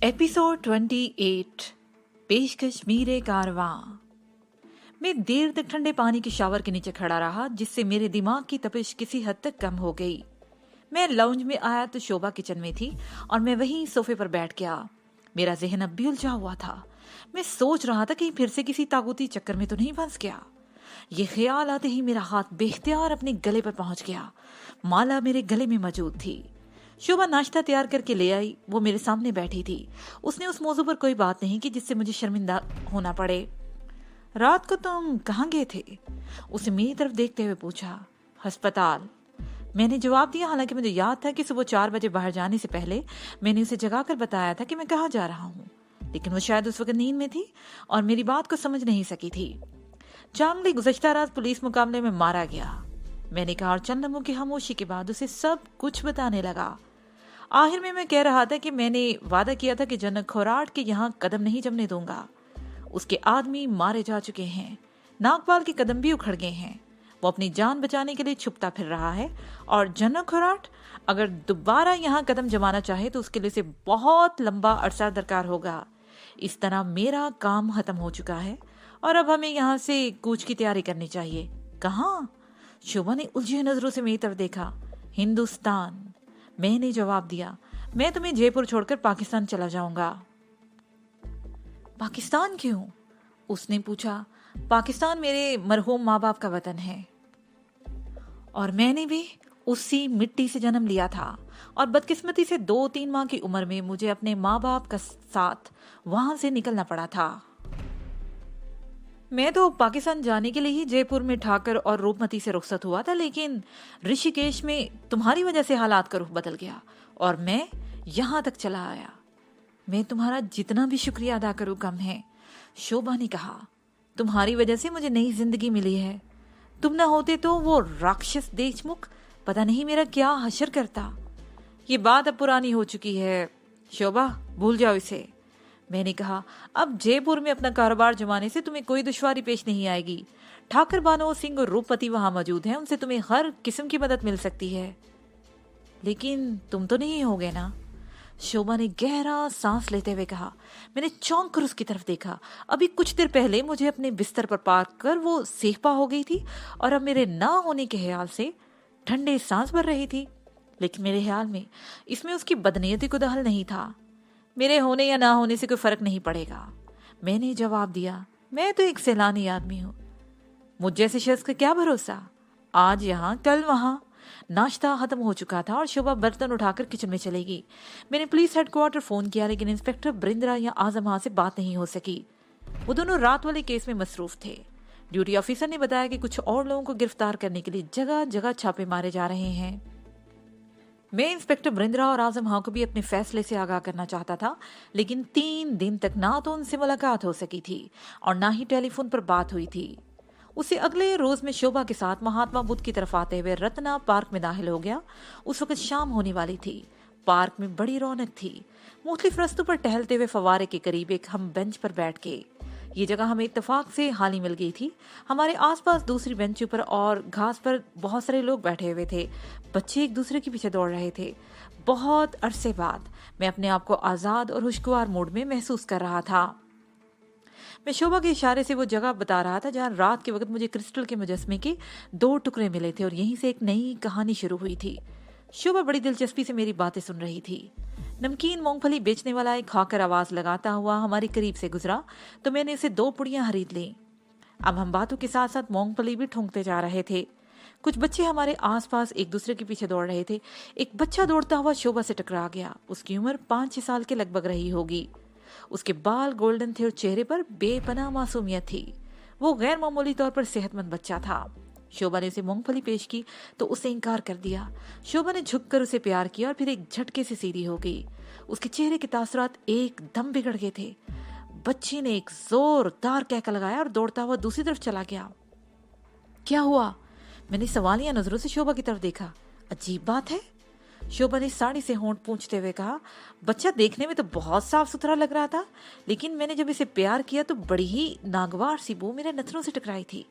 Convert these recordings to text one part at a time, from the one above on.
Episode 28 पेशकश मीरे कारवां। मैं देर तक ठंडे पानी के शावर के नीचे खड़ा रहा, जिससे मेरे दिमाग की तपिश किसी हद तक कम हो गई। मैं लाउंज में आया तो शोभा किचन में थी और मैं वहीं सोफे पर बैठ गया। मेरा जहन अब भी उलझा हुआ था। मैं सोच रहा था कि फिर से किसी ताकूती चक्कर में तो नहीं फंस गया। ये ख्याल आते ही मेरा हाथ बेख्तियार अपने गले पर पहुंच गया। माला मेरे गले में मौजूद थी। शोभा नाश्ता तैयार करके ले आई। वो मेरे सामने बैठी थी। उसने उस मौजू पर कोई बात नहीं की जिससे मुझे शर्मिंदा होना पड़े। रात को तुम कहाँ गए थे? उसने मेरी तरफ देखते हुए पूछा। अस्पताल, मैंने जवाब दिया। हालांकि मुझे याद था कि सुबह 4 बजे बाहर जाने से पहले मैंने उसे जगाकर बताया था कि मैं कहाँ जा रहा हूँ, लेकिन वो शायद उस वक्त नींद में थी और मेरी बात को समझ नहीं सकी थी। चांगली गुज़श्ता रात पुलिस मुकाबले में मारा गया, मैंने कहा और चंद लम्हों की खामोशी के बाद उसे सब कुछ बताने लगा। आखिर में मैं कह रहा था कि मैंने वादा किया था कि जनक खोराट के यहाँ कदम नहीं जमने दूंगा। उसके आदमी मारे जा चुके हैं, नागपाल के कदम भी उखड़ गए हैं। वो अपनी जान बचाने के लिए छुपता फिर रहा है और जनक खोराट अगर दोबारा यहाँ कदम जमाना चाहे तो उसके लिए उसे बहुत लंबा अरसा दरकार होगा। इस तरह मेरा काम खत्म हो चुका है और अब हमें यहाँ से कूच की तैयारी करनी चाहिए। कहाँ? शोभा ने उलझी नजरों से मेरी तरफ देखा। हिंदुस्तान, मैंने जवाब दिया। मैं तुम्हें जयपुर छोड़कर पाकिस्तान चला जाऊंगा। पाकिस्तान क्यों? उसने पूछा। पाकिस्तान मेरे मरहूम माँ बाप का वतन है और मैंने भी उसी मिट्टी से जन्म लिया था और बदकिस्मती से 2-3 माह की उम्र में मुझे अपने माँ बाप का साथ वहां से निकलना पड़ा था। मैं तो पाकिस्तान जाने के लिए ही जयपुर में ठाकर और रूपमती से रुखसत हुआ था, लेकिन ऋषिकेश में तुम्हारी वजह से हालात का रुख बदल गया और मैं यहाँ तक चला आया। मैं तुम्हारा जितना भी शुक्रिया अदा करूँ कम है। शोभा ने कहा। तुम्हारी वजह से मुझे नई जिंदगी मिली है। तुम ना होते तो वो राक्षस देशमुख पता नहीं मेरा क्या हशर करता। ये बात अब पुरानी हो चुकी है शोभा, भूल जाओ इसे। मैंने कहा। अब जयपुर में अपना कारोबार जमाने से तुम्हें कोई दुश्वारी पेश नहीं आएगी। ठाकर बानो सिंह और रूपपति वहां मौजूद हैं, उनसे तुम्हें हर किस्म की मदद मिल सकती है। लेकिन तुम तो नहीं होगे ना? शोभा ने गहरा सांस लेते हुए कहा। मैंने चौंक कर उसकी तरफ देखा। अभी कुछ देर पहले मुझे अपने बिस्तर पर पार्क कर वो सेहपा हो गई थी और अब मेरे ना होने के ख्याल से ठंडे सांस भर रही थी। लेकिन मेरे ख्याल में इसमें उसकी बदनीयती को दखल नहीं था। मेरे होने या ना होने से कोई फर्क नहीं पड़ेगा, मैंने जवाब दिया। मैं तो एक सैलानी आदमी हूँ, मुझ जैसे शख्स का क्या भरोसा। आज यहाँ कल वहाँ। नाश्ता खत्म हो चुका था और शोभा बर्तन उठाकर किचन में चली गई। मैंने पुलिस हेडक्वार्टर फोन किया, लेकिन इंस्पेक्टर बरिंद्रा या आजम से बात नहीं हो सकी। वो दोनों रात वाले केस में मसरूफ थे। ड्यूटी ऑफिसर ने बताया कि कुछ और लोगों को गिरफ्तार करने के लिए जगह जगह छापे मारे जा रहे हैं। मैं इंस्पेक्टर बरिंद्रा और आजम को भी अपने फैसले से आगाह करना चाहता था, लेकिन 3 दिन तक ना तो उनसे मुलाकात हो सकी थी और ना ही टेलीफोन पर बात हुई थी। उसे अगले रोज में शोभा के साथ महात्मा बुद्ध की तरफ आते हुए रत्ना पार्क में दाखिल हो गया। उस वक्त शाम होने वाली थी। पार्क में बड़ी रौनक थी। मुख्तलिफ रस्तों पर टहलते हुए फवारे के करीब एक हम बेंच पर बैठ गए। ये जगह हमें इत्तेफाक से हाल ही मिल गई थी। हमारे आसपास दूसरी बेंचों पर और घास पर बहुत सारे लोग बैठे हुए थे। बच्चे एक दूसरे के पीछे दौड़ रहे थे। बहुत अरसे बाद मैं अपने आप को आज़ाद और खुशगवार मूड में महसूस कर रहा था। मैं शोभा के इशारे से वो जगह बता रहा था जहाँ रात के वक्त मुझे क्रिस्टल के मुजस्मे के 2 टुकड़े मिले थे और यहीं से एक नई कहानी शुरू हुई थी। शोभा बड़ी दिलचस्पी से मेरी बातें सुन रही थी। नमकीन मूंगफली बेचने वाला एक खाकर आवाज लगाता हुआ हमारे करीब से गुजरा तो मैंने उसे 2 पुड़ियां खरीद ली। अब हम बातों के साथ साथ मूंगफली भी ठूंकते जा रहे थे। कुछ बच्चे हमारे आसपास एक दूसरे के पीछे दौड़ रहे थे। एक बच्चा दौड़ता हुआ शोभा से टकरा गया। उसकी उम्र 5-6 साल के लगभग रही होगी। उसके बाल गोल्डन थे और चेहरे पर बेपनाह मासूमियत थी। वो गैर मामूली तौर पर सेहतमंद बच्चा था। शोभा ने उसे मूंगफली पेश की तो उसे इनकार कर दिया। शोभा ने झुककर उसे प्यार किया और फिर एक झटके से सीधी हो गई। उसके चेहरे के तासुरात एकदम बिगड़ गए थे। बच्ची ने एक जोरदार कहका लगाया और दौड़ता हुआ दूसरी तरफ चला गया। क्या हुआ? मैंने सवालिया नजरों से शोभा की तरफ देखा। अजीब बात है, शोभा ने साड़ी से होंठ पूंछते हुए कहा, बच्चा देखने में तो बहुत साफ सुथरा लग रहा था, लेकिन मैंने जब इसे प्यार किया तो बड़ी ही नागवार सी बू मेरे नथनों से टकराई थी,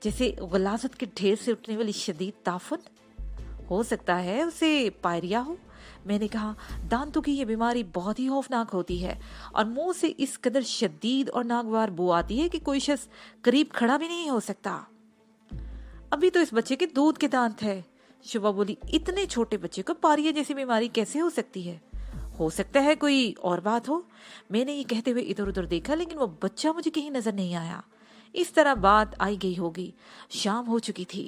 जैसे गलाजत के ढेर से उठने वाली शदीद ताफुन। हो सकता है उसे पायरिया हो, मैंने कहा। दांतों की ये बीमारी बहुत ही खौफनाक होती है और मुंह से इस कदर शदीद और नागवार बू आती है कि कोई शख्स करीब खड़ा भी नहीं हो सकता। अभी तो इस बच्चे के दूध के दांत है, शोभा बोली। इतने छोटे बच्चे को पायरिया जैसी बीमारी कैसे हो सकती है? हो सकता है कोई और बात हो। मैंने ये कहते हुए इधर उधर देखा, लेकिन वो बच्चा मुझे कहीं नजर नहीं आया। इस तरह बात आई गई होगी। शाम हो चुकी थी।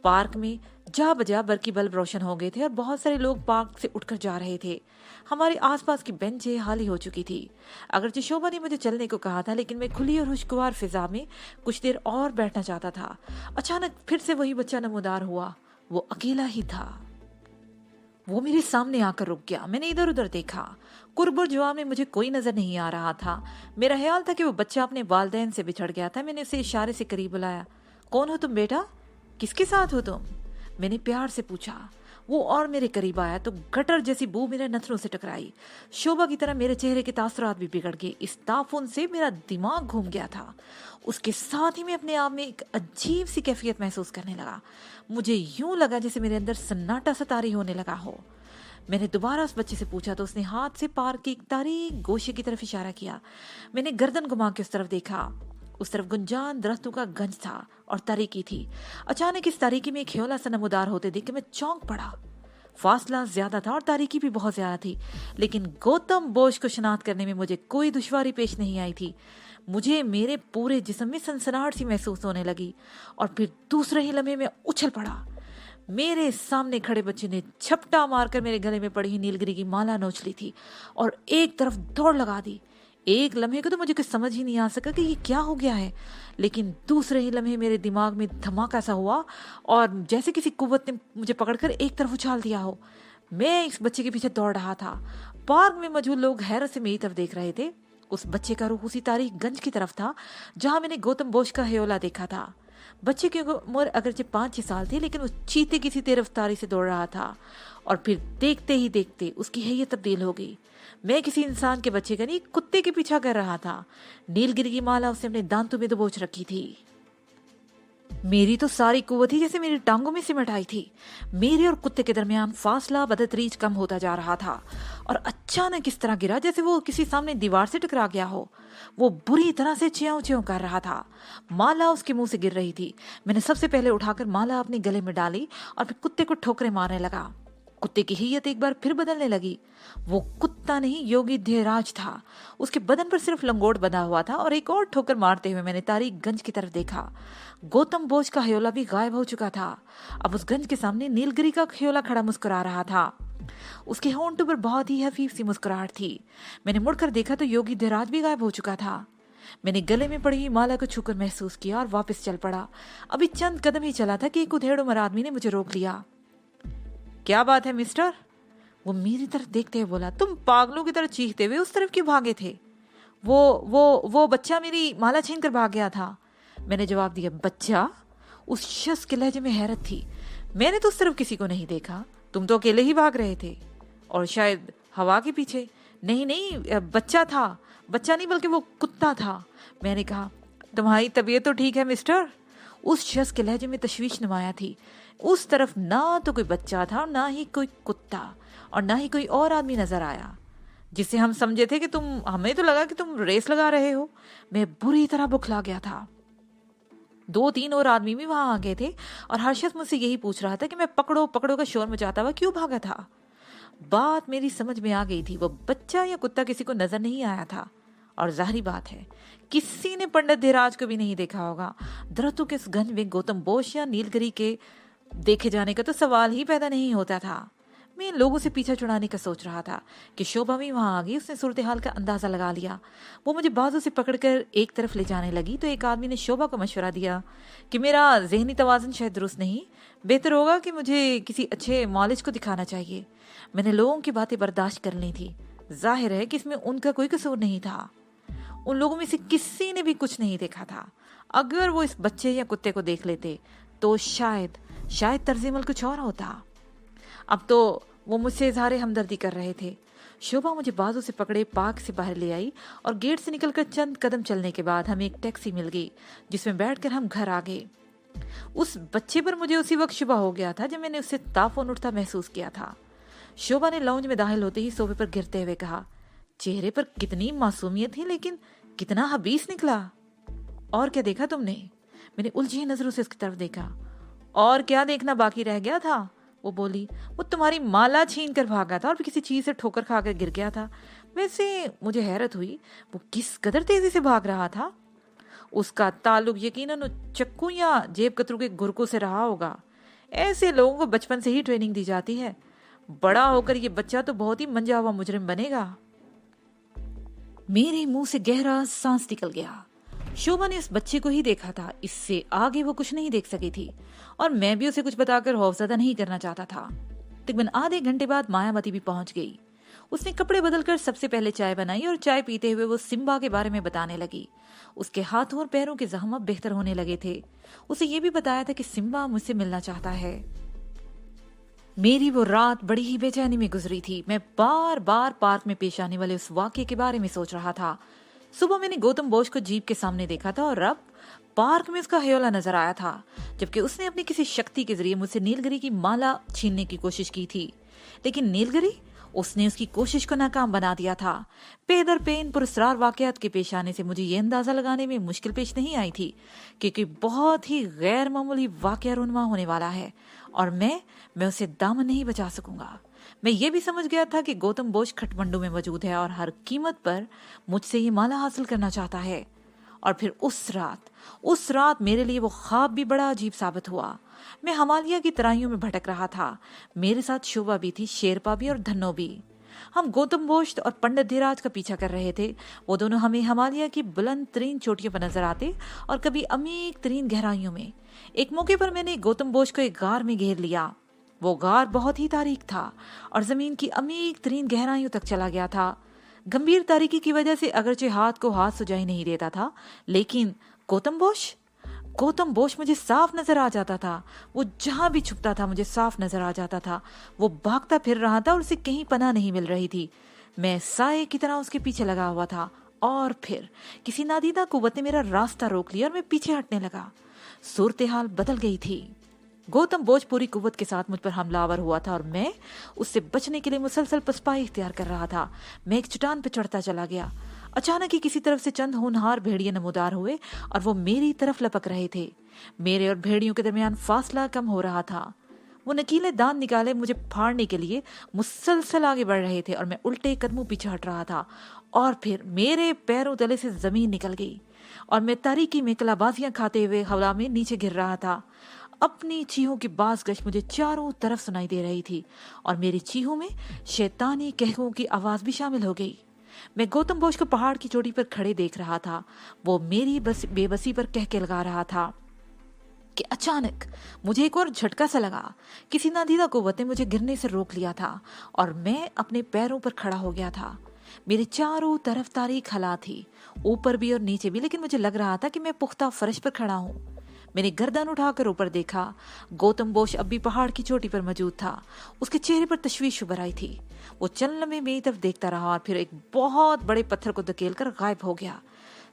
पार्क में जा बजा बरकी बल्ब रोशन हो गए थे और बहुत सारे लोग पार्क से उठकर जा रहे थे। हमारे आसपास की बेंचें खाली हो चुकी थी। अगरचे शोभा ने मुझे चलने को कहा था, लेकिन मैं खुली और खुशगवार फिजा में कुछ देर और बैठना चाहता था। अचानक फिर से वही बच्चा नमूदार हुआ। वो अकेला ही था। वो मेरे सामने आकर रुक गया। मैंने इधर उधर देखा। कुर्ब और जवाब में मुझे कोई नजर नहीं आ रहा था। मेरा ख्याल था कि वो बच्चा अपने वालिदैन से बिछड़ गया था। मैंने उसे इशारे से करीब बुलाया। कौन हो तुम बेटा? किसके साथ हो तुम? मैंने प्यार से पूछा। वो और मेरे करीब आया तो गटर जैसी बू मेरे नथनों से टकराई। शोभा की तरह मेरे चेहरे के तासुरात भी बिगड़ गए। इस ताफुन से मेरा दिमाग घूम गया था। उसके साथ ही मैं अपने आप में एक अजीब सी कैफियत महसूस करने लगा। मुझे यूं लगा जैसे मेरे अंदर सन्नाटा सा तारी होने लगा हो। मैंने दोबारा उस बच्चे से पूछा तो उसने हाथ से पार्क की एक तारीक गोशे की तरफ इशारा किया। मैंने गर्दन घुमा के उस तरफ देखा। उस तरफ गुंजान दरख्तों का गंज था और तारीकी थी। अचानक इस तारीकी में एक ख्योला सा नमूदार होते देख के मैं चौंक पड़ा। फासला ज्यादा था और तारीकी भी बहुत ज्यादा थी, लेकिन गौतम बोश को शनाख्त करने में मुझे कोई दुश्वारी पेश नहीं आई थी। मुझे मेरे पूरे जिस्म में सनसनाहट सी महसूस होने लगी और फिर दूसरे ही लम्हे में उछल पड़ा। मेरे सामने खड़े बच्चे ने झपटा मारकर मेरे गले में पड़ी नीलगिरी की माला नोच ली थी और एक तरफ दौड़ लगा दी। एक लम्हे को तो मुझे कुछ समझ ही नहीं आ सका कि ये क्या हो गया है, लेकिन दूसरे ही लम्हे मेरे दिमाग में धमाका सा हुआ और जैसे किसी कुव्वत ने मुझे पकड़कर एक तरफ उछाल दिया हो। मैं इस बच्चे के पीछे दौड़ रहा था। पार्क में मौजूद लोग हैरत से मेरी तरफ देख रहे थे। उस बच्चे का रुख उसी तारीख गंज की तरफ था जहां मैंने गौतम बोश का ह्योला देखा था। बच्चे की उम्र अगरचे 5-6 साल थी, लेकिन वो चीते की सी तेज रफ्तारी से दौड़ रहा था और फिर देखते ही देखते उसकी हैयत तब्दील हो गई। मैं किसी इंसान के बच्चे का नहीं, कुत्ते के पीछा कर रहा था। नीलगिरी की माला उसने अपने दांतों में दबोच रखी थी। मेरी तो सारी कुव्वत ही जैसे मेरी टांगों में सिमट आई थी। मेरे और कुत्ते के दरमियान फासला बदतरीज कम होता जा रहा था और अचानक इस तरह गिरा जैसे वो किसी सामने दीवार से टकरा गया हो। वो बुरी तरह से च्यों च्यों कर रहा था। माला उसके मुंह से गिर रही थी। मैंने सबसे पहले उठाकर माला अपने गले में डाली और फिर कुत्ते को ठोकरें मारने लगा। कुत्ते की हैयत एक बार फिर बदलने लगी। वो कुत्ता नहीं, योगी धीराज था। उसके बदन पर सिर्फ लंगोट बंधा हुआ था और एक और ठोकर मारते हुए मैंने तारीक गंज की तरफ देखा। गौतम बोझ का ह्योला भी गायब हो चुका था। अब उस गंज के सामने नीलगिरी का ह्योला खड़ा मुस्कुरा रहा था। उसके होंठों पर बहुत ही हफीफ सी मुस्कुराहट थी। मैंने मुड़कर देखा तो योगी धीराज भी गायब हो चुका था। मैंने गले में पड़ी माला को छूकर महसूस किया और वापस चल पड़ा। अभी चंद कदम ही चला था कि एक उधेड़ उम्र आदमी ने मुझे रोक लिया। क्या बात है मिस्टर? वो मेरी तरफ देखते हुए बोला। तुम पागलों की तरह चीखते हुए उस तरफ क्यों भागे थे? वो बच्चा मेरी माला छीन कर भाग गया था, मैंने जवाब दिया। बच्चा? उस शख्स के लहजे में हैरत थी। मैंने तो उस तरफ किसी को नहीं देखा। तुम तो अकेले ही भाग रहे थे और शायद हवा के पीछे। नहीं, बच्चा था। बच्चा नहीं बल्कि वो कुत्ता था, मैंने कहा। तुम्हारी तबीयत तो ठीक है मिस्टर? उस शख्स के लहजे में तशवीश नुमाया थी। उस तरफ ना तो कोई बच्चा था, ना ही कोई कुत्ता और ना ही कोई और आदमी नजर आया जिससे हम समझे थे कि हमें तो लगा कि तुम रेस लगा रहे हो। मैं बुरी तरह बुखला गया था। 2-3 और आदमी भी वहां आ गए थे और हर शख्स मुझसे यही पूछ रहा था कि मैं पकड़ो पकड़ो का शोर मचाता हुआ क्यों भागा था। बात मेरी समझ में आ गई थी। वो बच्चा या कुत्ता किसी को नजर नहीं आया था और जाहिर बात है किसी ने पंडित धीराज को भी नहीं देखा होगा। दरख्तों के इस घन में गौतम बोश या नीलगिरी के देखे जाने का तो सवाल ही पैदा नहीं होता था। मैं इन लोगों से पीछा छुड़ाने का सोच रहा था कि शोभा भी वहां आ गई। उसने सूरत हाल का अंदाजा लगा लिया। वो मुझे बाजू से पकड़कर एक तरफ ले जाने लगी तो एक आदमी ने शोभा को मशवरा दिया कि मेरा जहनी तवाज़ुन शायद दुरुस्त नहीं, बेहतर होगा कि मुझे किसी अच्छे मॉलिज को दिखाना चाहिए। मैंने लोगों की बातें बर्दाश्त कर ली थी। जाहिर है कि इसमें उनका कोई कसूर नहीं था। उन लोगों में से किसी ने भी कुछ नहीं देखा था। अगर वो इस बच्चे या कुत्ते को देख लेते तो शायद तर्ज अमल कुछ और होता। अब तो वो मुझसे इजहार हमदर्दी कर रहे थे। शोभा मुझे बाजू से पकड़े पार्क से बाहर ले आई और गेट से निकलकर चंद कदम चलने के बाद हमें एक टैक्सी मिल गई जिसमें बैठकर हम घर आ गए। उस बच्चे पर मुझे उसी वक्त शुबा हो गया था जब मैंने उससे ताफून उठता महसूस किया था। शोभा ने लाउंज में दाखिल होते ही सोफे पर गिरते हुए कहा, चेहरे पर कितनी मासूमियत थी लेकिन कितना हबीस निकला। और क्या देखा तुमने? मैंने उलझी नजरों से उसकी तरफ देखा। और क्या देखना बाकी रह गया था? वो बोली, वो तुम्हारी माला छीन कर भागा था और किसी चीज से ठोकर खाकर गिर गया था। वैसे मुझे हैरत हुई वो किस कदर तेजी से भाग रहा था। उसका ताल्लुक यकीनन चक्कू या जेब कतरू के गुरकों से रहा होगा। ऐसे लोगों को बचपन से ही ट्रेनिंग दी जाती है। बड़ा होकर ये बच्चा तो बहुत ही मंजा हुआ मुजरिम बनेगा। मेरे मुंह से गहरा सांस निकल गया। शोभा ने उस बच्चे को ही देखा था, इससे आगे वो कुछ नहीं देख सकी थी और मैं भी उसे कुछ बताकर खौफजदा नहीं करना चाहता था। तकरीबन आधे घंटे बाद मायावती भी पहुंच गई। उसने कपड़े बदलकर सबसे पहले चाय बनाई और चाय पीते हुए वो सिम्बा के बारे में बताने लगी। उसके हाथों और पैरों के जख्म अब बेहतर होने लगे थे। उसे ये भी बताया था कि सिम्बा मुझसे मिलना चाहता है। मेरी वो रात बड़ी ही बेचैनी में गुजरी थी। मैं बार बार पार्क में पेश आने वाले उस वाकये के बारे में सोच रहा था। सुबह मैंने गौतम बोस को जीप के सामने देखा था और अब पार्क में उसका हयोला नजर आया था, जबकि उसने अपनी किसी शक्ति के जरिए मुझसे नीलगिरी की माला छीनने की कोशिश की थी। लेकिन नीलगिरी, उसने उसकी कोशिश को नाकाम बना दिया था। पे दर पे इन पुरस्कार वाकयात के पेश आने से मुझे ये अंदाजा लगाने में मुश्किल पेश नहीं आई थी क्योंकि बहुत ही गैर मामूली वाकया रुनमा होने वाला है और मैं उसे दामन नहीं बचा सकूंगा। मैं ये भी समझ गया था कि गौतम बोस खटमंडू में मौजूद है और हर कीमत पर मुझसे ये माला हासिल करना चाहता है। और फिर उस रात मेरे लिए वो ख्वाब भी बड़ा अजीब साबित हुआ। मैं हिमालय की तराइयों में भटक रहा था। मेरे साथ शोभा भी थी, शेरपा भी और धन्नो भी। हम गौतम बोस और पंडित धीराज का पीछा कर रहे थे। वो दोनों हमें हिमालय की बुलंद तरीन चोटियों पर नजर आते और कभी अमीक तरीन गहराइयों में। एक मौके पर मैंने गौतम बोस को एक गार में घेर लिया। वो गार बहुत ही तारीक था और जमीन की अमीक तरीन गहराइयों तक चला गया था। गंभीर तारीकी की वजह से अगरचे हाथ को हाथ सुझाई नहीं देता था, लेकिन गौतम बोस मुझे साफ नजर आ जाता था। वो जहां भी छुपता था मुझे साफ नजर आ जाता था। वो भागता फिर रहा था और उसे कहीं पनाह नहीं मिल रही थी। मैं साए की तरह उसके पीछे लगा हुआ था और फिर किसी नादीदा कुव्वत ने मेरा रास्ता रोक लिया और मैं पीछे हटने लगा। सूरत हाल बदल गई थी। गौतम बोझ पूरी कुव्वत के साथ मुझ पर हमलावर हुआ था और मैं उससे बचने के लिए मुसलसल पसपाई इख्तियार कर रहा था। मैं एक चट्टान पर चढ़ता चला गया। अचानक ही किसी तरफ से चंद होनहार भेड़िए नमूदार हुए और वो मेरी तरफ लपक रहे थे। मेरे और भेड़ियों के दरमियान फासला कम हो रहा था। वो नकीले दांत निकाले मुझे फाड़ने के लिए मुसलसल आगे बढ़ रहे थे और मैं उल्टे कदमों पीछे हट रहा था और फिर मेरे पैरों तले से जमीन निकल गई और मैं तारीकी में कलाबाजियां खाते हुए हवा में नीचे गिर रहा था। अपनी चीहों की बाज गश मुझे चारों तरफ सुनाई दे रही थी और मेरी चीहों में शैतानी कहकों की आवाज भी शामिल हो गई। मैं गौतम बोस को पहाड़ की चोटी पर खड़े देख रहा था। वो मेरी बेबसी पर कह के लगा रहा था कि अचानक मुझे एक और झटका सा लगा। किसी नादीदा कुव्वत ने मुझे गिरने से रोक लिया था और मैं अपने पैरों पर खड़ा हो गया था। मेरे चारों तरफ तारीक हला थी, ऊपर भी और नीचे भी, लेकिन मुझे लग रहा था कि मैं पुख्ता फर्श पर खड़ा हूँ। मैंने गर्दन उठाकर ऊपर देखा। गौतम बोस अब भी पहाड़ की चोटी पर मौजूद था। उसके चेहरे पर तशवीश उभर आई थी। वो चंद लम्हे मेरी तरफ देखता रहा और फिर एक बहुत बड़े पत्थर को धकेल कर गायब हो गया।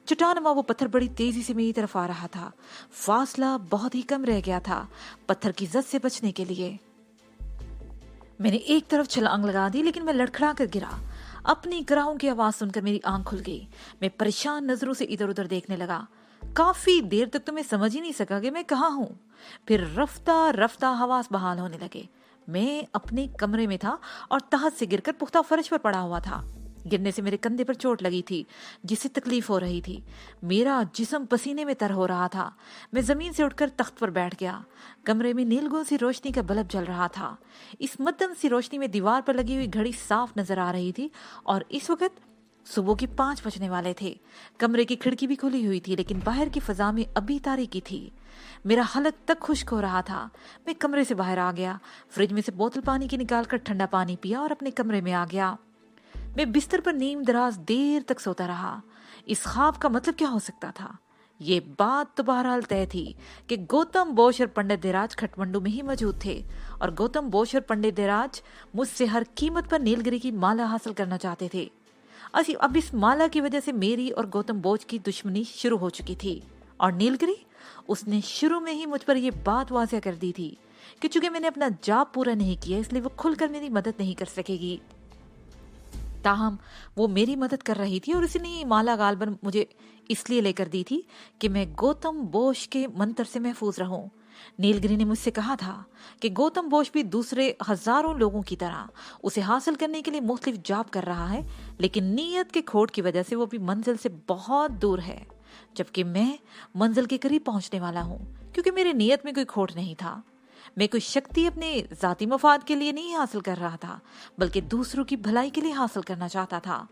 चट्टान वो पत्थर बड़ी तेजी से मेरी तरफ आ रहा था। फासला बहुत ही कम रह गया था पत्थर की जद से बचने के लिए। मैंने एक तरफ छलांग लगा दी, लेकिन मैं लड़खड़ा कर गिरा। अपनी गिराहों की आवाज सुनकर मेरी आंख खुल गई। मैं परेशान नजरों से इधर उधर देखने लगा। काफी देर तक तो मैं समझ ही नहीं सका कि मैं कहाँ हूँ। फिर रफ्ता रफ्ता हवास बहाल होने लगे। मैं अपने कमरे में था और तहत से गिरकर पुख्ता फर्श पर पड़ा हुआ था। गिरने से मेरे कंधे पर चोट लगी थी जिससे तकलीफ हो रही थी। मेरा जिस्म पसीने में तर हो रहा था। मैं जमीन से उठकर तख्त पर बैठ गया। कमरे में नीलगों सी रोशनी का बल्ब जल रहा था। इस मध्यम सी रोशनी में दीवार पर लगी हुई घड़ी साफ नजर आ रही थी और इस वक्त सुबह के 5 बजने वाले थे। कमरे की खिड़की भी खुली हुई थी, लेकिन बाहर की फजा में अभी तारीकी थी। मेरा हलक तक खुश्क हो रहा था। मैं कमरे से बाहर आ गया, फ्रिज में से बोतल पानी की निकालकर ठंडा पानी पिया और अपने कमरे में आ गया। मैं बिस्तर पर नीम दराज देर तक सोता रहा। इस ख्वाब का मतलब क्या हो सकता था? ये बात तो बहरहाल तय थी कि गौतम बोस और पंडित धीराज खटमंडू में ही मौजूद थे और गौतम बोस और पंडित धीराज मुझसे हर कीमत पर नीलगिरी की माला हासिल करना चाहते थे। अब इस माला की वजह से मेरी और गौतम बोस की दुश्मनी शुरू हो चुकी थी। और नीलगिरी, उसने शुरू में ही मुझ पर यह बात वाज़ह कर दी थी कि चूंकि मैंने अपना जॉब पूरा नहीं किया इसलिए वो खुलकर मेरी मदद नहीं कर सकेगी। ताहम वो मेरी मदद कर रही थी और उसने ये माला गालबन मुझे इसलिए लेकर दी थी कि मैं गौतम बोस के मंत्र से महफूज रहूं। नीलगिरी ने मुझसे कहा था कि गौतम बोस भी दूसरे हजारों लोगों की तरह उसे हासिल करने के लिए मुख्तलिफ जॉब कर रहा है, लेकिन नीयत के खोट की वजह से वो भी मंजिल से बहुत दूर है, जबकि मैं मंजिल के करीब पहुंचने वाला हूं, क्योंकि मेरी नीयत में कोई खोट नहीं था। मैं कोई शक्ति अपने जाती मफाद के लिए नहीं हासिल कर रहा था, बल्कि दूसरों की भलाई के लिए हासिल करना चाहता था।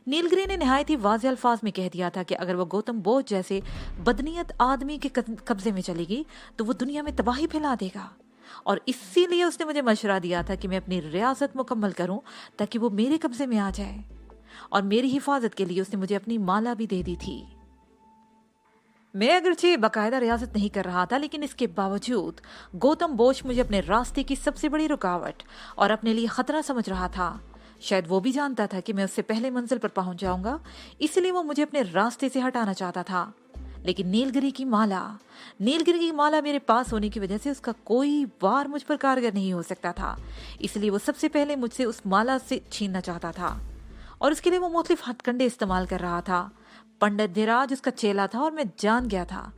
नीलगिरी ने निहायत ही वाज़ेह अल्फाज में कह दिया था कि अगर वो गौतम बोस जैसे बदनीयत आदमी के कब्जे में चलेगी तो वो दुनिया में तबाही फैला देगा, और इसीलिए उसने मुझे मशवरा दिया था कि मैं अपनी रियासत मुकम्मल करूं ताकि वो मेरे कब्जे में आ जाए। और मेरी हिफाजत के लिए उसने मुझे अपनी माला भी दे दी थी। मैं अगरचे बाकायदा रियासत नहीं कर रहा था, लेकिन इसके बावजूद गौतम बोस मुझे अपने रास्ते की सबसे बड़ी रुकावट और अपने लिए खतरा समझ रहा था। शायद वो भी जानता था कि मैं उससे पहले मंजिल पर पहुंच जाऊंगा, इसलिए वो मुझे अपने रास्ते से हटाना चाहता था। लेकिन नीलगिरी की माला मेरे पास होने की वजह से उसका कोई वार मुझ पर कारगर नहीं हो सकता था, इसलिए वो सबसे पहले मुझसे उस माला से छीनना चाहता था और उसके लिए वो मुख्तलिफ हथकंडे इस्तेमाल कर रहा था। पंडित धीराज उसका चेला था और मैं जान गया था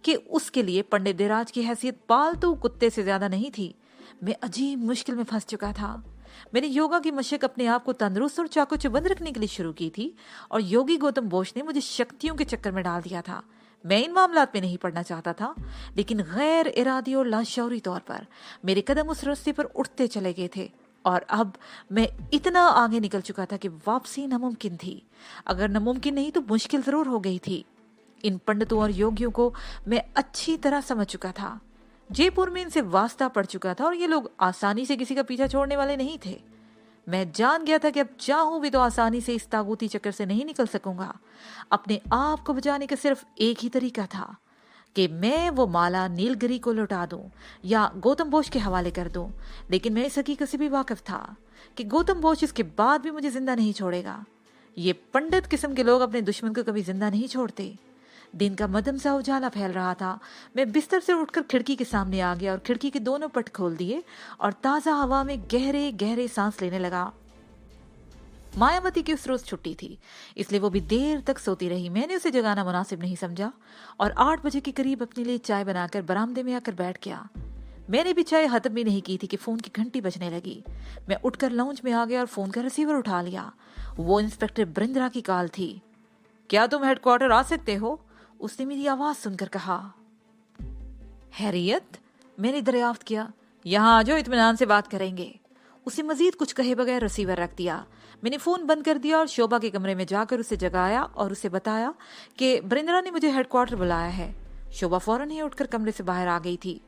कि उसके लिए पंडित धीराज की हैसियत पालतू कुत्ते से ज्यादा नहीं थी। मैं अजीब मुश्किल में फंस चुका था। मैंने योगा की मशक अपने आप को तंदुरुस्त और चाको चबंद रखने के लिए शुरू की थी और योगी गौतम बोस ने मुझे शक्तियों के चक्कर में डाल दिया था। मैं इन मामलात में नहीं पड़ना चाहता था, लेकिन गैर इरादी और लाशौरी तौर पर मेरे कदम उस रास्ते पर उठते चले गए थे और अब मैं इतना आगे निकल चुका था कि वापसी नामुमकिन थी। अगर नामुमकिन नहीं तो मुश्किल जरूर हो गई थी। इन पंडितों और योगियों को मैं अच्छी तरह समझ चुका था। जयपुर में इनसे वास्ता पड़ चुका था और ये लोग आसानी से किसी का पीछा छोड़ने वाले नहीं थे। मैं जान गया था कि अब चाहूं भी तो आसानी से इस तागूती चक्कर से नहीं निकल सकूंगा। अपने आप को बचाने का सिर्फ एक ही तरीका था कि मैं वो माला नीलगिरी को लौटा दूं या गौतम बोस के हवाले कर दूं। लेकिन मैं इस हकीकत से भी वाकिफ था कि गौतम बोस इसके बाद भी मुझे जिंदा नहीं छोड़ेगा। ये पंडित किस्म के लोग अपने दुश्मन को कभी जिंदा नहीं छोड़ते। दिन का मध्यम सा उजाला फैल रहा था। मैं बिस्तर से उठकर खिड़की के सामने आ गया और खिड़की के दोनों पट खोल दिए और ताजा हवा में गहरे गहरे सांस लेने लगा। मायावती की उस रोज छुट्टी थी, इसलिए वो भी देर तक सोती रही। मैंने उसे जगाना मुनासिब नहीं समझा और 8 बजे के करीब अपने लिए चाय बनाकर बरामदे में आकर बैठ गया। मैंने भी चाय खत्म भी नहीं की थी कि फोन की घंटी बजने लगी। मैं उठकर लाउंज में आ गया और फोन का रिसीवर उठा लिया। वो इंस्पेक्टर बृंद्रा की कॉल थी। क्या तुम हेडक्वार्टर आ सकते हो? उसने मेरी आवाज सुनकर कहा। हैरियत, मैंने दरियाफ्त किया। यहाँ आ जाओ, इत्मीनान से बात करेंगे। उसे मजीद कुछ कहे बगैर रिसीवर रख दिया। मैंने फोन बंद कर दिया और शोभा के कमरे में जाकर उसे जगाया और उसे बताया कि बृंद्रा ने मुझे हेडक्वार्टर बुलाया है। शोभा फौरन ही उठकर कमरे से बाहर आ गई थी।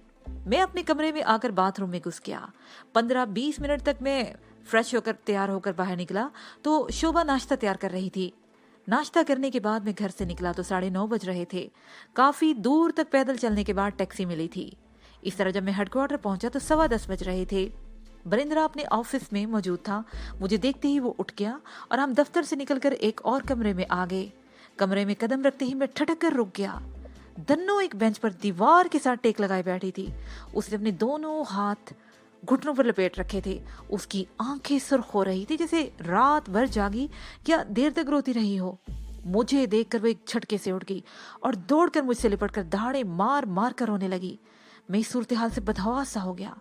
मैं अपने कमरे में आकर बाथरूम में घुस गया। 15-20 मिनट तक मैं फ्रेश होकर तैयार होकर बाहर निकला तो शोभा नाश्ता तैयार कर रही थी। नाश्ता करने के बाद मैं घर से निकला तो 9:30 बज रहे थे। काफी दूर तक पैदल चलने के बाद टैक्सी मिली थी। इस तरह जब मैं हेडक्वार्टर पहुंचा तो 10:15 बज रहे थे। बरिंद्रा अपने ऑफिस में मौजूद था। मुझे देखते ही वो उठ गया और हम दफ्तर से निकलकर एक और कमरे में आ गए। कमरे में कदम रखते ही मैं ठटक कर रुक गया। दन्नो एक बेंच पर दीवार के साथ टेक लगाए बैठी थी। उसने अपने दोनों हाथ घुटनों पर लपेट रखे थे। उसकी आंखें सुर्ख हो रही थी, जैसे रात भर जागी या देर तक रोती रही हो। मुझे देखकर वो एक झटके से उठ गई और दौड़कर मुझसे लिपटकर दाढ़े मार मार कर रोने लगी। मैं इस सूरत हाल से बदहवास सा हो गया।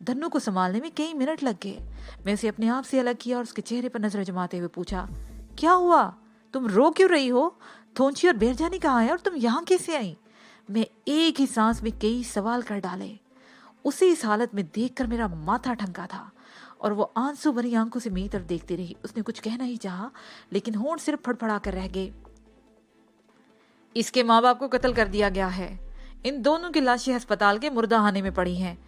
धन्नू को संभालने में कई मिनट लग गए। मैं उसे अपने आप से अलग किया और उसके चेहरे पर नजर जमाते हुए पूछा, क्या हुआ? तुम रो क्यों रही हो? थोंची और बेरजानी कहाँ है और तुम यहाँ कैसे आई? मैं एक ही सांस में कई सवाल कर डाले। उसे इस हालत में देखकर मेरा माथा ठनका था और वो आंसू भरी आंखों से मेरी तरफ देखती रही। उसने कुछ कहना ही चाहा, लेकिन होंठ सिर्फ फड़फड़ा कर रह गए। इसके माँ बाप को कत्ल कर दिया गया है। इन दोनों की लाशें अस्पताल के मुर्दाखाने में पड़ी हैं।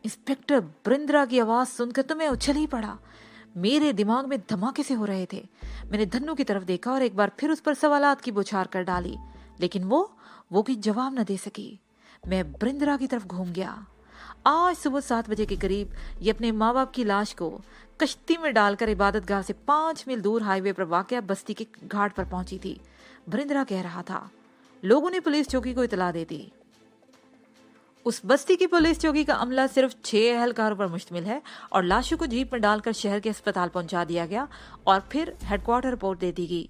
इंस्पेक्टर बृंद्रा की आवाज सुनकर तो मैं उछल ही पड़ा। मेरे दिमाग में धमाके से हो रहे थे। मैंने धन्नू की तरफ देखा और एक बार फिर उस पर सवालात की बौछार कर डाली, लेकिन वो कोई जवाब न दे सकी। मैं बृंदरा की तरफ घूम गया। आज सुबह 7 बजे के करीब ये अपने माँ बाप की लाश को कश्ती में डालकर इबादत गाह से 5 मील दूर हाईवे पर वाक़या बस्ती के घाट पर पहुंची थी। बृंदरा कह रहा था, लोगों ने पुलिस चौकी को इतला दे दी। उस बस्ती की पुलिस चौकी का अमला सिर्फ 6 एहलकारों पर मुश्तमिल है और लाशों को जीप में डालकर शहर के अस्पताल पहुंचा दिया गया और फिर हेडक्वार्टर रिपोर्ट दे दी गई।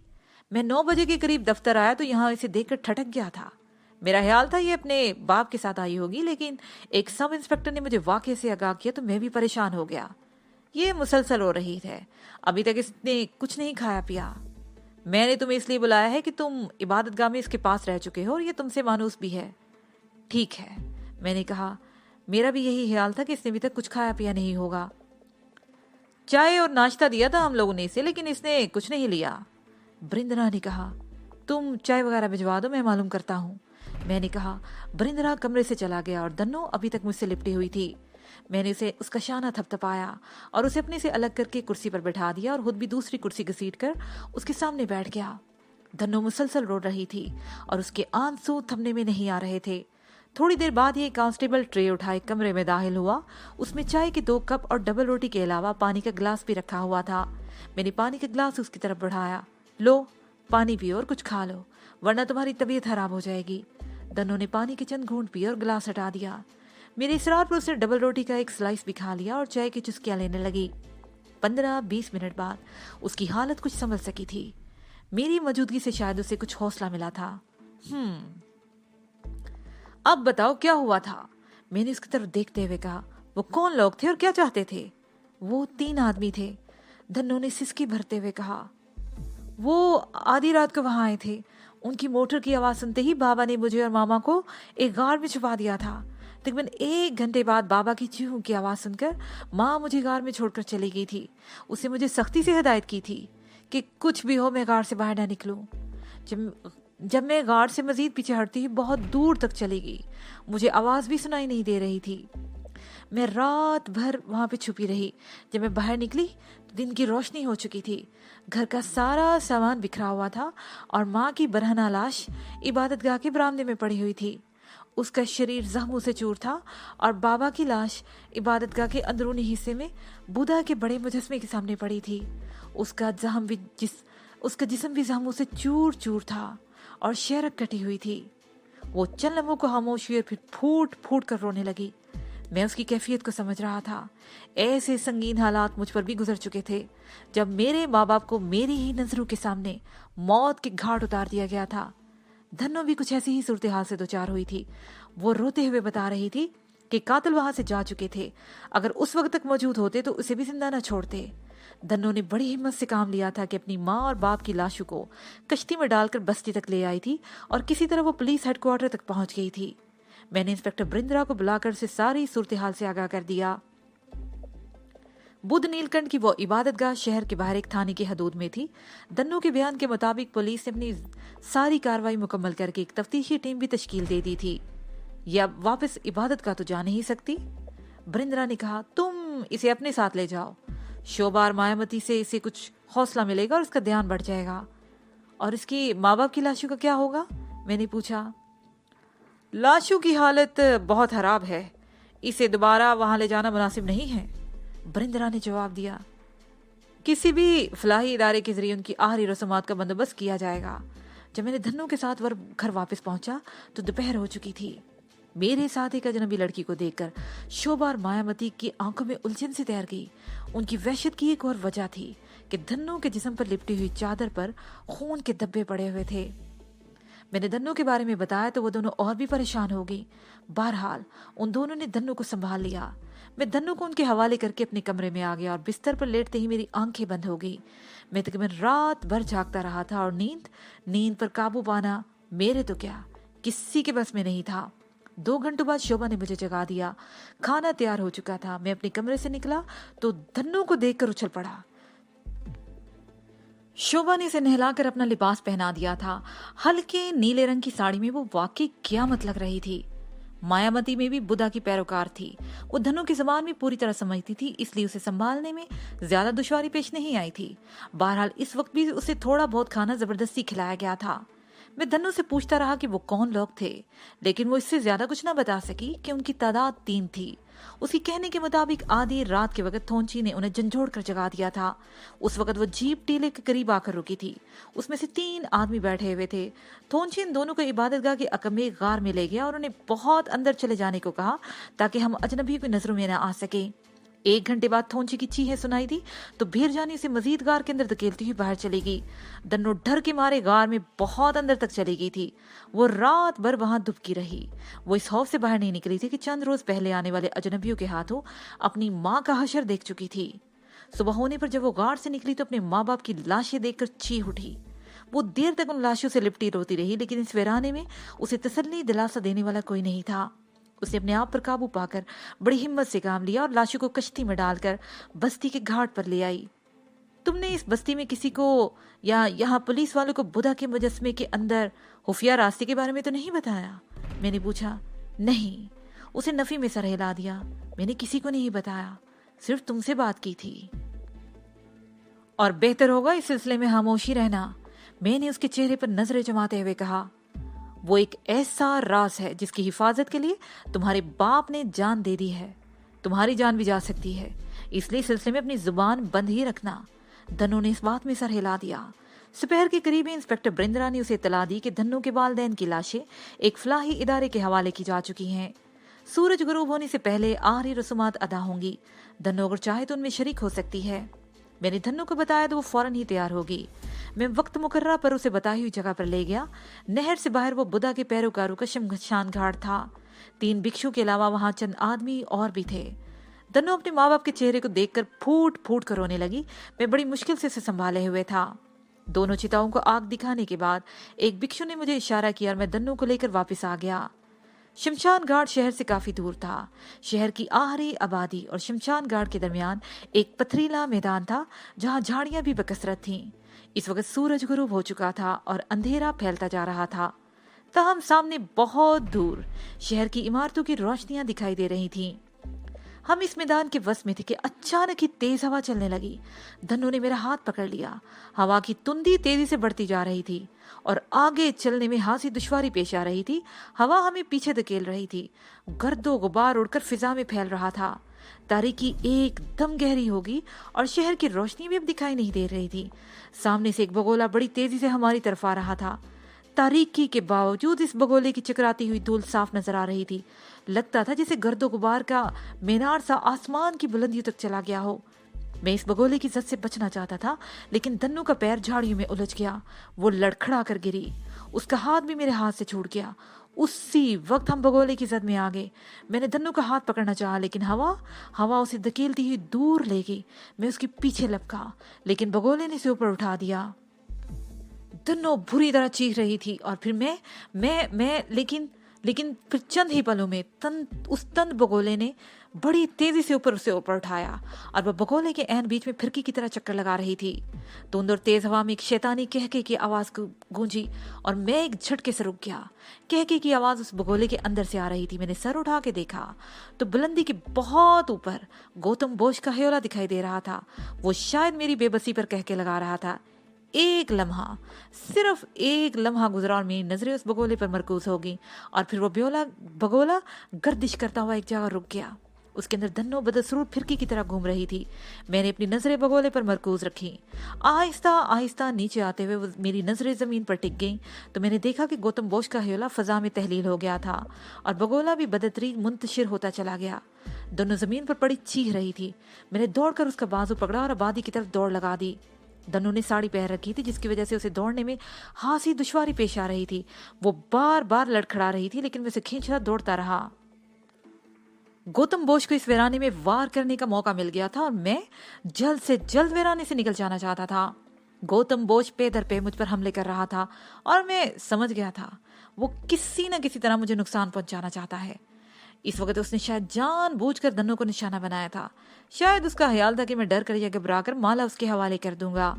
मैं 9 बजे के करीब दफ्तर आया तो यहाँ इसे देखकर ठटक गया था। मेरा ख्याल था ये अपने बाप के साथ आई होगी, लेकिन एक सब इंस्पेक्टर ने मुझे वाकये से आगाह किया तो मैं भी परेशान हो गया। ये मुसलसल हो रही है, अभी तक इसने कुछ नहीं खाया पिया। मैंने तुम्हें इसलिए बुलाया है कि तुम इबादत गाह में इसके पास रह चुके हो और ये तुमसे मानूस भी है। ठीक है, मैंने कहा, मेरा भी यही ख्याल था कि इसने अभी तक कुछ खाया पिया नहीं होगा। चाय और नाश्ता दिया था हम लोगों ने इसे, लेकिन इसने कुछ नहीं लिया। बृंदरा ने कहा, तुम चाय वगैरह भिजवा दो, मैं मालूम करता हूँ। मैंने कहा। बृंदरा कमरे से चला गया और दन्नो अभी तक मुझसे लिपटी हुई थी। मैंने उसे उसका शाना थपथपाया और उसे अपने से अलग करके कुर्सी पर बैठा दिया और खुद भी दूसरी कुर्सी घसीट कर उसके सामने बैठ गया। दन्नो मुसलसल रो रही थी और उसके आंसू थमने में नहीं आ रहे थे। थोड़ी देर बाद ही कांस्टेबल ट्रे उठाए कमरे में दाखिल हुआ। उसमें चाय के 2 कप और डबल रोटी के अलावा पानी का गिलास भी रखा हुआ था। मैंने पानी का गिलास उसकी तरफ बढ़ाया। लो, पानी पियो और कुछ खा लो, वरना तुम्हारी तबीयत खराब हो जाएगी। दन्नो ने पानी के चंद घूंट पिए और गिलास हटा दिया। मेरे इसरार पर उसने डबल रोटी का एक स्लाइस भी खा लिया और चाय की चुस्कियां लेने लगी। 15-20 मिनट बाद उसकी हालत कुछ संभल सकी थी। मेरी मौजूदगी से शायद उसे कुछ हौसला मिला था। अब बताओ क्या हुआ था? मैंने उसकी तरफ देखते हुए कहा। वो कौन लोग थे और क्या चाहते थे? वो 3 आदमी थे, धन्नो ने सिसकी भरते हुए कहा। वो आधी रात को वहां आए थे। उनकी मोटर की आवाज सुनते ही बाबा ने मुझे और मामा को एक गाड़ में छुपा दिया था। तकरीबन 1 घंटे बाद बाबा की चीखों की आवाज सुनकर माँ मुझे गाड़ में छोड़कर चली गई थी। उसे मुझे सख्ती से हिदायत की थी कि कुछ भी हो मैं गाड़ से बाहर ना निकलूं। जब मैं गाड़ से मजीद पीछे हटती ही बहुत दूर तक चली गई। मुझे आवाज भी सुनाई नहीं दे रही थी। मैं रात भर वहां पे छुपी रही। जब मैं बाहर निकली तो दिन की रोशनी हो चुकी थी। घर का सारा सामान बिखरा हुआ था और माँ की बरहना लाश इबादतगाह के बरामदे में पड़ी हुई थी। उसका शरीर जख्मों से चूर था और बाबा की लाश इबादतगाह के अंदरूनी हिस्से में बुधा के बड़े मुजस्मे के सामने पड़ी थी। उसका जिस्म भी जख्मों से चूर चूर था और शहरक कटी हुई थी। वो चंद लम्हों को खामोश हुई और फिर फूट फूट कर रोने लगी। मैं उसकी कैफियत को समझ रहा था। ऐसे संगीन हालात मुझ पर भी गुजर चुके थे जब मेरे माँ बाप को मेरी ही नजरों के सामने मौत के घाट उतार दिया गया था। धन्नो भी कुछ ऐसी ही सूरत हाल से 2-4 हुई थी। वो रोते हुए बता रही थी कि कातिल वहां से जा चुके थे। अगर उस वक्त तक मौजूद होते तो उसे भी जिंदा न छोड़ते। धन्नो ने बड़ी हिम्मत से काम लिया था कि अपनी माँ और बाप की लाशों को कश्ती में डालकर बस्ती तक ले आई थी और किसी तरह वो पुलिस हेडक्वार्टर तक पहुंच गई थी। मैंने इंस्पेक्टर बृंदरा को बुलाकर उसे सारी सूरत हाल से आगाह कर दिया। बुध नीलकंठ की वो इबादतगाह शहर के बाहर एक थाने की हदूद में थी। दन्नो के बयान के मुताबिक पुलिस ने अपनी सारी कार्रवाई मुकम्मल करके एक तफ्तीशी टीम भी तश्कील दे दी थी। ये अब वापस इबादतगाह तो जा नहीं सकती। बृंदरा ने कहा, तुम इसे अपने साथ ले जाओ। शोभा और मायावती से इसे कुछ हौसला मिलेगा और इसका ध्यान बढ़ जाएगा। और इसकी माँ बाप की लाशों का क्या होगा? मैंने पूछा। लाशों की हालत बहुत खराब है, इसे दोबारा वहां ले जाना मुनासिब नहीं है, बृंदरा ने जवाब दिया। किसी भी फलाही इदारे के जरिए उनकी आखिरी रस्मात का बंदोबस्त किया जाएगा। जब मैंने धन्नो के साथ घर वापस पहुंचा तो दोपहर हो चुकी थी। मेरे साथ एक अजनबी लड़की को देखकर शोभा और मायावती की आंखों में उलझन से तैर गई। उनकी वहशत की एक और वजह थी कि धन्नो के जिस्म पर लिपटी हुई चादर पर खून के धब्बे पड़े हुए थे। मैंने धन्नो के बारे में बताया तो वो दोनों और भी परेशान हो गई। बहरहाल उन दोनों ने धन्नो को संभाल लिया। मैं धन्नो को उनके हवाले करके अपने कमरे में आ गया और बिस्तर पर लेटते ही मेरी आंखें बंद हो गई। मैं तकरीबन रात भर जागता रहा था और नींद पर काबू पाना मेरे तो क्या किसी के बस में नहीं था। 2 घंटों बाद शोभा ने मुझे जगा दिया। खाना तैयार हो चुका था। मैं अपने कमरे से निकला तो धन्नो को देखकर उछल पड़ा। शोभा ने इसे नहलाकर अपना लिबास पहना दिया था। हल्के नीले रंग की साड़ी में वो वाकई क़यामत लग रही थी। मायावती में भी बुधा की पैरोकार थी। वो धन्नो की ज़बान में पूरी तरह समझती थी, इसलिए उसे संभालने में ज्यादा दुश्वारी पेश नहीं आई थी। बहरहाल इस वक्त भी उसे थोड़ा बहुत खाना जबरदस्ती खिलाया गया था। मैं धन्नो से पूछता रहा कि वो कौन लोग थे, लेकिन वो इससे ज्यादा कुछ ना बता सकी कि उनकी तादाद 3 थी। उसके कहने के मुताबिक आधी रात के वक्त थोंची ने उन्हें झंझोड़ कर जगा दिया था। उस वक्त वो जीप टीले के करीब आकर रुकी थी। उसमें से 3 आदमी बैठे हुए थे। थोंची इन दोनों को इबादतगाह के अकमे गार में ले गया और उन्हें बहुत अंदर चले जाने को कहा ताकि हम अजनबियों की नजरों में न आ सके। 1 घंटे बाद थोंची की चीखें सुनाई दी तो भीरजानी उसे मजीद गार के अंदर धकेलती हुई बाहर चली गई। धन्नो डर के मारे गार में बहुत अंदर तक चली गई थी। वो रात भर वहां दुबकी रही। वो इस खौफ से बाहर नहीं निकली थी कि चंद रोज पहले आने वाले अजनबियों के हाथों अपनी माँ का हशर देख चुकी थी। सुबह होने पर जब वो गार से निकली तो अपने माँ बाप की लाशें देखकर चीख उठी। वो देर तक उन लाशों से लिपटी रोती रही, लेकिन इस वीराने में उसे तसल्ली दिलासा देने वाला कोई नहीं था। उसने अपने आप पर काबू पाकर बड़ी हिम्मत से काम लिया और लाशों को कश्ती में डालकर बस्ती के घाट पर ले आई। तुमने इस बस्ती में किसी को या यहाँ पुलिस वालों को बुद्धा के मुजस्मे के अंदर खुफिया रास्ते के बारे में तो नहीं बताया? मैंने पूछा। नहीं, उसे नफी में सर हिला दिया। मैंने किसी को नहीं बताया, सिर्फ तुमसे बात की थी। और बेहतर होगा इस सिलसिले में खामोशी रहना, मैंने उसके चेहरे पर नजरें जमाते हुए कहा। वो एक ऐसा राज है जिसकी हिफाजत के लिए तुम्हारे बाप ने जान दे दी है। तुम्हारी जान भी जा सकती है, इसलिए सिलसिले में अपनी जुबान बंद ही रखना। धन्नो ने इस बात में सर हिला दिया। दोपहर के करीब इंस्पेक्टर ब्रिंद्रा ने उसे इत्तला दी कि धन्नो के वालिदैन की लाशें एक फलाही इदारे के हवाले की जा चुकी हैं। सूरज गुरूब होने से पहले आखिरी रसूमात अदा होंगी। धन्नो अगर चाहे तो उनमें शरीक हो सकती है। मैंने धन्नो को बताया तो वो फौरन ही तैयार होगी। मैं वक्त मुकर्रर पर उसे बताई हुई जगह पर ले गया। नहर से बाहर वो बुद्धा के पैरोकारों का शमशान घाट था। 3 भिक्षु के अलावा वहां चंद आदमी और भी थे। धन्नो अपने माँ बाप के चेहरे को देखकर फूट फूट कर रोने लगी। मैं बड़ी मुश्किल से उसे संभाले हुए था। दोनों चिताओं को आग दिखाने के बाद एक भिक्षु ने मुझे इशारा किया और मैं धन्नो को लेकर वापस आ गया। शमशान घाट शहर से काफी दूर था। शहर की आखिरी आबादी और शमशान घाट के दरमियान एक पथरीला मैदान था जहां झाड़ियां भी बकसरत थीं। इस वक्त सूरज गुरूब हो चुका था और अंधेरा फैलता जा रहा था। ताहम सामने बहुत दूर शहर की इमारतों की रोशनियां दिखाई दे रही थीं। हम इस मैदान के वश में थे कि अचानक ही तेज हवा चलने लगी। धन्नो ने मेरा हाथ पकड़ लिया। हवा की तुंदी तेजी से बढ़ती जा रही थी और आगे चलने में खासी दुश्वारी पेश आ रही थी। हवा हमें पीछे धकेल रही थी। गर्दो गुबार उड़कर फिजा में फैल रहा था। तारीकी एकदम गहरी होगी और शहर की रोशनी भी अब दिखाई नहीं दे रही थी। सामने से एक बगोला बड़ी तेजी से हमारी तरफ आ रहा था। तारीकी के बावजूद इस बगोले की चकराती हुई धूल साफ नजर आ रही थी। लगता था जैसे गर्दो गुबार का मीनार सा आसमान की बुलंदियों तक चला गया हो। मैं इस बगोले की जद से बचना चाहता था, लेकिन धन्नो का पैर झाड़ियों में उलझ गया। वो लड़खड़ा कर गिरी। उसका हाथ भी मेरे हाथ से छूट गया। उसी वक्त हम बगोले की जद में आ गए। मैंने धन्नो का हाथ पकड़ना चाहा, लेकिन हवा उसे धकेलती हुई दूर ले गई। मैं उसके पीछे लपका, लेकिन बगोले ने उसे ऊपर उठा दिया। धन्नो बुरी तरह चीख रही थी और फिर लेकिन फिर चंद ही पलों में उस तंद बगोले ने बड़ी तेजी से उसे ऊपर उठाया और वह बगोले के ऐन बीच में फिरकी की तरह चक्कर लगा रही थी। धुंध और तेज हवा में एक शैतानी कहके की आवाज गूंजी और मैं एक झटके से रुक गया। कहके की आवाज उस बगोले के अंदर से आ रही थी। मैंने सर उठा के देखा तो बुलंदी के बहुत ऊपर गौतम बोस का हयोला दिखाई दे रहा था। वो शायद मेरी बेबसी पर कहके लगा रहा था। एक लम्हा, सिर्फ एक लम्हा गुजरा और मेरी नजरें उस बगोले पर मरकूज हो गई और फिर वो बगोला गर्दिश करता हुआ एक जगह रुक गया। उसके अंदर धन्नो बदसरूर फिरकी की तरह घूम रही थी। मैंने अपनी नजरें बगोले पर मरकूज रखी। आहिस्ता आहिस्ता नीचे आते हुए मेरी नजरें जमीन पर टिक गईं तो मैंने देखा कि गौतम बोस का हयोला फजा में तहलील हो गया था और बगोला भी बदतरीन मुंतशिर होता चला गया। दोनों जमीन पर पड़ी चीख रही थी। मैंने दौड़कर उसका बाजू पकड़ा और आबादी की तरफ दौड़ लगा दी। धन्नो ने साड़ी पहन रखी थी, जिसकी वजह से उसे दौड़ने में खासी दुश्वारी पेश आ रही थी। वो बार बार लड़खड़ा रही थी, लेकिन मैं उसे खींचता दौड़ता रहा। गौतम बोस को इस वीराने में वार करने का मौका मिल गया था और मैं जल्द से जल्द वीराने से निकल जाना चाहता था। गौतम बोस पे दर पे मुझ पर हमले कर रहा था और मैं समझ गया था वो किसी न किसी तरह मुझे नुकसान पहुंचाना चाहता है। इस वक्त उसने शायद जानबूझकर धन्नो को निशाना बनाया था। शायद उसका ख्याल था कि मैं डर कर या घबरा कर माला उसके हवाले कर दूंगा,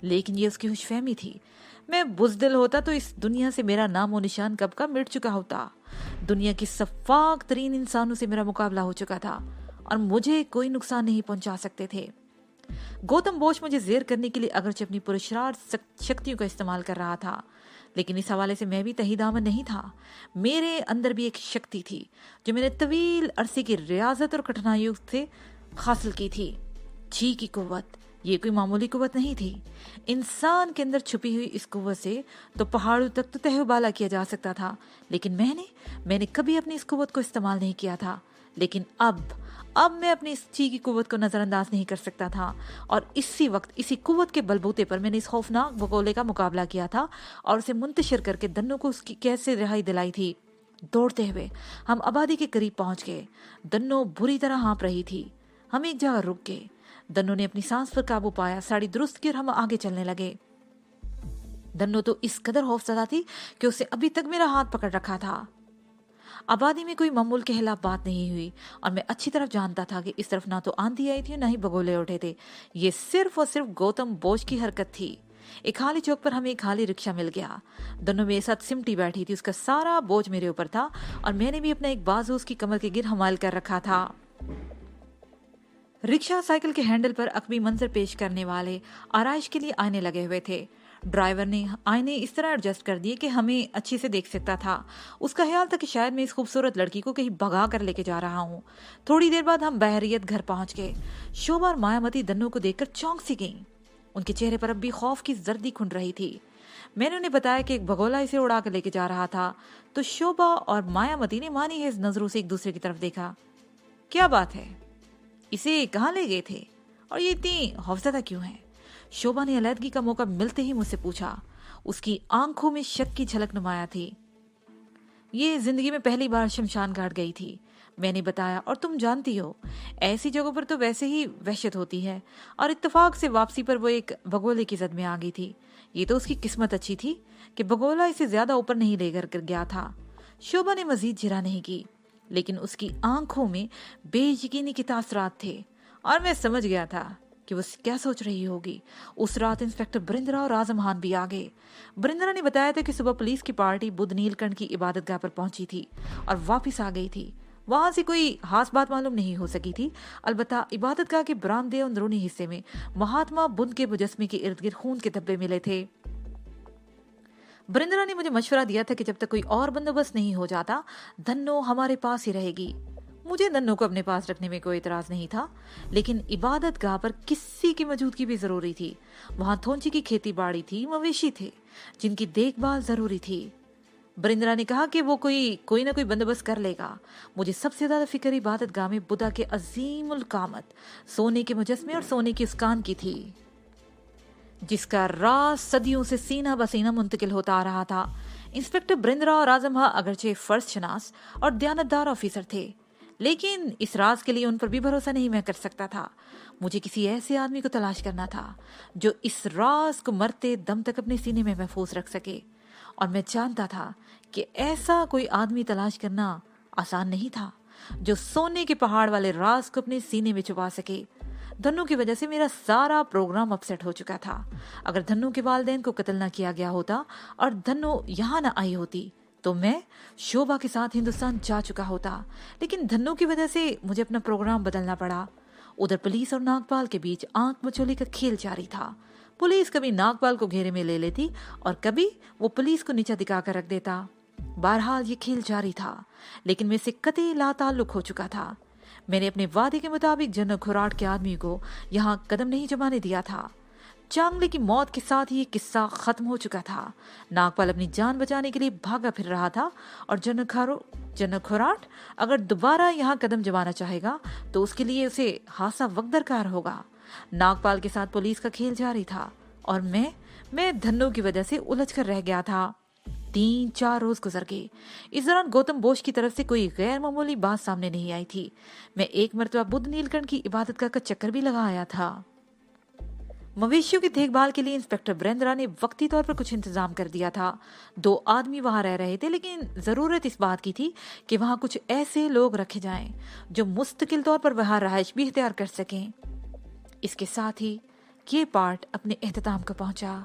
लेकिन ये उसकी खुशफहमी थी। मैं बुज़दिल होता तो इस दुनिया से मेरा नामो निशान कब का मिट चुका होता। दुनिया की सफाक तरीन इंसानों से मेरा मुकाबला हो चुका था और मुझे कोई नुकसान नहीं पहुंचा सकते थे। गौतम बोस मुझे जेर करने के लिए अगरचे अपनी पुरस्कार शक्तियों का इस्तेमाल कर रहा था, لیکن اس حوالے سے میں بھی تہی دامن نہیں تھا. میرے اندر بھی ایک شکتی تھی جو میں نے طویل عرصے کی ریاضت اور کٹھنائیوں سے حاصل کی تھی. چی کی قوت، یہ کوئی معمولی قوت نہیں تھی. انسان کے اندر چھپی ہوئی اس قوت سے تو پہاڑوں تک تو تہ و بالا کیا جا سکتا تھا، لیکن میں نے کبھی اپنی اس قوت کو استعمال نہیں کیا تھا. لیکن اب میں اپنی اس چی کی قوت کو نظر انداز نہیں کر سکتا تھا، اور اسی وقت اسی قوت کے بلبوتے پر میں نے اس خوفناک بگولے کا مقابلہ کیا تھا اور اسے منتشر کر کے دنوں کو اس کی کیسے رہائی دلائی تھی. دوڑتے ہوئے ہم آبادی کے قریب پہنچ گئے. دنوں بری طرح ہانپ رہی تھی. ہم ایک جگہ رک گئے. دنوں نے اپنی سانس پر قابو پایا، ساڑی درست کی اور ہم آگے چلنے لگے. دنوں تو اس قدر خوفزدہ تھی کہ اسے ابھی تک میرا ہاتھ پکڑ رکھا تھا. آبادی میں کوئی معمول کے خلاف بات نہیں ہوئی، اور میں اچھی طرح جانتا تھا کہ اس طرف نہ تو آندھی آئی تھی نہ ہی بگولے اٹھے تھے. یہ صرف اور صرف گوتم بوج کی حرکت تھی. ایک خالی چوک پر ہمیں ایک خالی رکشہ مل گیا. دونوں میرے ساتھ سمٹی بیٹھی تھی. اس کا سارا بوجھ میرے اوپر تھا اور میں نے بھی اپنا ایک بازو اس کی کمر کے گر حمال کر رکھا تھا. رکشہ سائیکل کے ہینڈل پر عقبی منظر پیش کرنے والے آرائش کے لیے آئینے لگے ہوئے تھے. ڈرائیور نے آئینے اس طرح ایڈجسٹ کر دیے کہ ہمیں اچھے سے دیکھ سکتا تھا. اس کا خیال تھا کہ شاید میں اس خوبصورت لڑکی کو کہیں بھگا کر لے کے جا رہا ہوں. تھوڑی دیر بعد ہم بحریت گھر پہنچ گئے. شوبھا اور مایامتی دنوں کو دیکھ کر چونک سی گئیں. ان کے چہرے پر اب بھی خوف کی زردی کھنڈ رہی تھی. میں نے انہیں بتایا کہ ایک بگولا اسے اڑا کر لے کے جا رہا تھا تو شوبھا اور مایامتی نے مانی ہے اس نظروں سے ایک دوسرے کی طرف دیکھا. کیا بات ہے، اسے کہاں لے گئے تھے اور یہ اتنی خوفزدہ کیوں ہے؟ شوبھا نے علیحدگی کا موقع ملتے ہی مجھ سے پوچھا. اس کی آنکھوں میں شک کی جھلک نمایاں تھی. یہ زندگی میں پہلی بار شمشان گھاٹ گئی تھی، میں نے بتایا. اور تم جانتی ہو ایسی جگہوں پر تو ویسے ہی وحشت ہوتی ہے، اور اتفاق سے واپسی پر وہ ایک بگولے کی زد میں آ گئی تھی. یہ تو اس کی قسمت اچھی تھی کہ بگولا اسے زیادہ اوپر نہیں لے کر گیا تھا. شوبھا نے مزید جرا نہیں کی، لیکن اس کی آنکھوں میں بے یقینی کے تاثرات تھے، اور میں سمجھ گیا تھا کہ وہ کیا سوچ رہی ہوگی. اس رات انسپیکٹر برندرا اور اعظم خان بھی آ گئے. برندرا نے بتایا تھا کہ صبح پولیس کی پارٹی بدھ نیل کنٹھ کی عبادت گاہ پر پہنچی تھی اور واپس آ گئی تھی. وہاں سے کوئی خاص بات معلوم نہیں ہو سکی تھی، البتہ عبادت گاہ کے برآمدے اور اندرونی حصے میں مہاتما بدھ کے مجسمے کے ارد گرد خون کے دھبے ملے تھے. برندرا نے مجھے مشورہ دیا تھا کہ جب تک کوئی اور بندوبست نہیں ہو جاتا دھنو ہمارے پاس ہی رہے گی. مجھے دنوں کو اپنے پاس رکھنے میں کوئی اعتراض نہیں تھا، لیکن عبادت گاہ پر کسی کی موجودگی بھی ضروری تھی. وہاں تھونچی کی کھیتی باڑی تھی، مویشی تھے جن کی دیکھ بھال ضروری تھی. برندرا نے کہا کہ وہ کوئی نہ کوئی بندوبست کر لے گا. مجھے سب سے زیادہ فکر عبادت گاہ میں بدھا کے عظیم القامت سونے کے مجسمے اور سونے کی اسکان کی تھی، جس کا راز صدیوں سے سینہ بسینہ منتقل ہوتا آ رہا تھا. انسپیکٹر برندرا اور اعظم خان اگرچہ فرض شناس اور دیانتدار آفیسر تھے، لیکن اس راز کے لیے ان پر بھی بھروسہ نہیں میں کر سکتا تھا. مجھے کسی ایسے آدمی کو تلاش کرنا تھا جو اس راز کو مرتے دم تک اپنے سینے میں محفوظ رکھ سکے، اور میں جانتا تھا کہ ایسا کوئی آدمی تلاش کرنا آسان نہیں تھا جو سونے کے پہاڑ والے راز کو اپنے سینے میں چھپا سکے. دھنو کی وجہ سے میرا سارا پروگرام اپسیٹ ہو چکا تھا. اگر دھنو کے والدین کو قتل نہ کیا گیا ہوتا اور دھنو یہاں نہ آئی ہوتی تو میں شوبھا کے ساتھ ہندوستان جا چکا ہوتا. لیکن دھنو کی وجہ سے مجھے اپنا پروگرام بدلنا پڑا. ادھر پولیس اور ناگپال کے بیچ آنکھ مچولی کا کھیل جاری تھا. پولیس کبھی ناگپال کو گھیرے میں لے لیتی اور کبھی وہ پولیس کو نیچا دکھا کر رکھ دیتا. بہرحال یہ کھیل جاری تھا، لیکن میں سے قطعی لا تعلق ہو چکا تھا. میں نے اپنے وعدے کے مطابق جنرل کھوراٹ کے آدمی کو یہاں قدم نہیں جمانے دیا تھا. چانگلے کی موت کے ساتھ ہی یہ قصہ ختم ہو چکا تھا. ناگپال اپنی جان بچانے کے لیے بھاگا پھر رہا تھا، اور جنرل کھوراٹ اگر دوبارہ یہاں قدم جمانا چاہے گا تو اس کے لیے اسے خاصا وقت درکار ہوگا. ناگپال کے ساتھ پولیس کا کھیل جاری تھا، اور میں دھنو کی وجہ سے الجھ کر رہ گیا تھا. 3-4 روز گزر گئے. اس دوران گوتم بوش کی طرف سے کوئی غیر معمولی بات سامنے نہیں آئی تھی. میں ایک مرتبہ بدھ نیل کنٹھ کی عبادت گاہ کا چکر بھی لگا آیا تھا. مویشیوں کی دیکھ بھال کے لیے انسپیکٹر برندرا نے وقتی طور پر کچھ انتظام کر دیا تھا. 2 آدمی وہاں رہ رہے تھے، لیکن ضرورت اس بات کی تھی کہ وہاں کچھ ایسے لوگ رکھے جائیں جو مستقل طور پر وہاں رہائش بھی اختیار کر سکیں. اس کے ساتھ ہی یہ پارٹ اپنے اختتام کو پہنچا.